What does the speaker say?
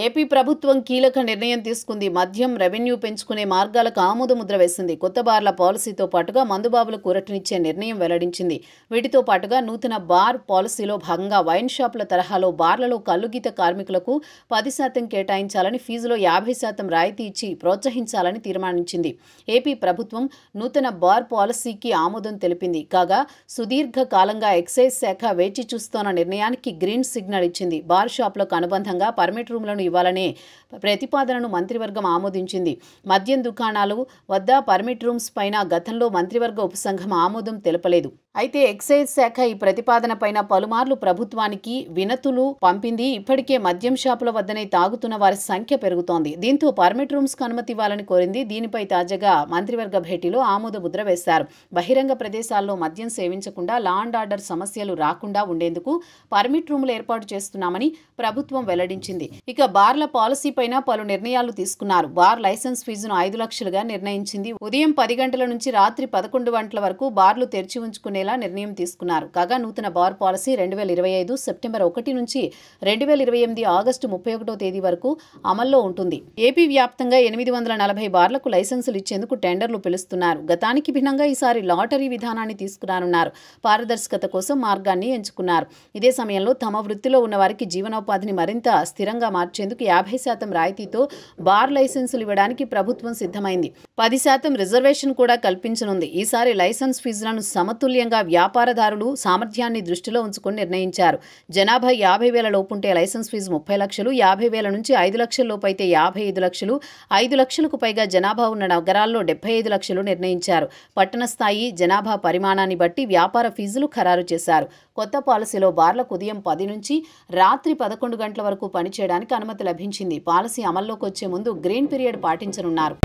AP ప్రభుత్వం కీలక నిర్ణయం తీసుకుంది. మద్యం రెవెన్యూ పెంచుకునే మార్గాలకు ఆమోదముద్ర వేసింది. కొత్త బార్ల పాలసీతో పాటుగా మందుబాబులకు ఊరటనిచ్చే నిర్ణయం వెల్లడించింది. వీటితో పాటుగా నూతన బార్ పాలసీలో భాగంగా వైన్ షాపుల తరహాలో బార్లలో కల్లుగీత కార్మికులకు 10% కేటాయించాలని, ఫీజులో 50% రాయితీ ఇచ్చి ప్రోత్సహించాలని తీర్మానించింది. ఏపీ ప్రభుత్వం నూతన బార్ పాలసీకి ఆమోదం తెలిపింది. కాగా సుదీర్ఘ కాలంగా ఎక్సైజ్ శాఖ వేచి చూస్తోన్న నిర్ణయానికి గ్రీన్ సిగ్నల్ ఇచ్చింది. బార్ షాపులకు అనుబంధంగా పర్మిట్ రూమ్లను ఇవ్వాలనే ప్రతిపాదనను మంత్రివర్గం ఆమోదించింది. మద్యం దుకాణాలు వద్ద పర్మిట్ రూమ్స్ పైన గతంలో మంత్రివర్గ ఉపసంఘం ఆమోదం తెలపలేదు. అయితే ఎక్సైజ్ శాఖ ఈ ప్రతిపాదన పైన పలుమార్లు ప్రభుత్వానికి వినతులు పంపింది. ఇప్పటికే మద్యం షాపుల వద్దనే తాగుతున్న వారి సంఖ్య పెరుగుతోంది. దీంతో పర్మిట్ రూమ్స్కు అనుమతి ఇవ్వాలని కోరింది. దీనిపై తాజాగా మంత్రివర్గ భేటీలో ఆమోద ముద్ర వేశారు. బహిరంగ ప్రదేశాల్లో మద్యం సేవించకుండా లా అండ్ ఆర్డర్ సమస్యలు రాకుండా ఉండేందుకు పర్మిట్ రూములు ఏర్పాటు చేస్తున్నామని ప్రభుత్వం వెల్లడించింది. ఇక బార్ల పాలసీ పైన పలు నిర్ణయాలు తీసుకున్నారు. బార్ లైసెన్స్ ఫీజును 5 లక్షలుగా నిర్ణయించింది. ఉదయం 10 గంటల నుంచి రాత్రి 11 గంటల వరకు బార్లు తెరిచి ఉంచుకునేలా నిర్ణయం తీసుకున్నారు. కాగా నూతన బార్ పాలసీ 2025 సెప్టెంబర్ 1 నుంచి 2028 ఆగస్టు 31వ తేదీ వరకు అమల్లో ఉంటుంది. ఏపీ వ్యాప్తంగా 840 బార్లకు లైసెన్సులు ఇచ్చేందుకు టెండర్లు పిలుస్తున్నారు. గతానికి భిన్నంగా ఈసారి లాటరీ విధానాన్ని తీసుకురానున్నారు. పారదర్శకత కోసం మార్గాన్ని ఎంచుకున్నారు. ఇదే సమయంలో తమ వృత్తిలో ఉన్న వారికి జీవనోపాధిని మరింత స్థిరంగా మార్చేందుకు 50% రాయితీతో బార్ లైసెన్సులు ఇవ్వడానికి ప్రభుత్వం సిద్ధమైంది. 10% రిజర్వేషన్ కూడా కల్పించనుంది. ఈసారి లైసెన్స్ ఫీజులను సమతుల్యంగా వ్యాపారదారులు సామర్థ్యాన్ని దృష్టిలో ఉంచుకొని నిర్ణయించారు. జనాభా 50,000 లోపుంటే లైసెన్స్ ఫీజు 30 లక్షలు, 50,000 నుంచి 5 లక్షల లోపు అయితే 55 లక్షలు, 5 లక్షలకు పైగా జనాభా ఉన్న నగరాల్లో 75 లక్షలు నిర్ణయించారు. పట్టణ స్థాయి జనాభా పరిమాణాన్ని బట్టి వ్యాపార ఫీజులు ఖరారు చేశారు. కొత్త పాలసీలో బార్లకు ఉదయం 10 నుంచి రాత్రి 11 గంటల వరకు పనిచేయడానికి అనుమతి లభించింది. పాలసీ అమల్లోకి వచ్చే ముందు గ్రీన్ పీరియడ్ పాటించనున్నారు.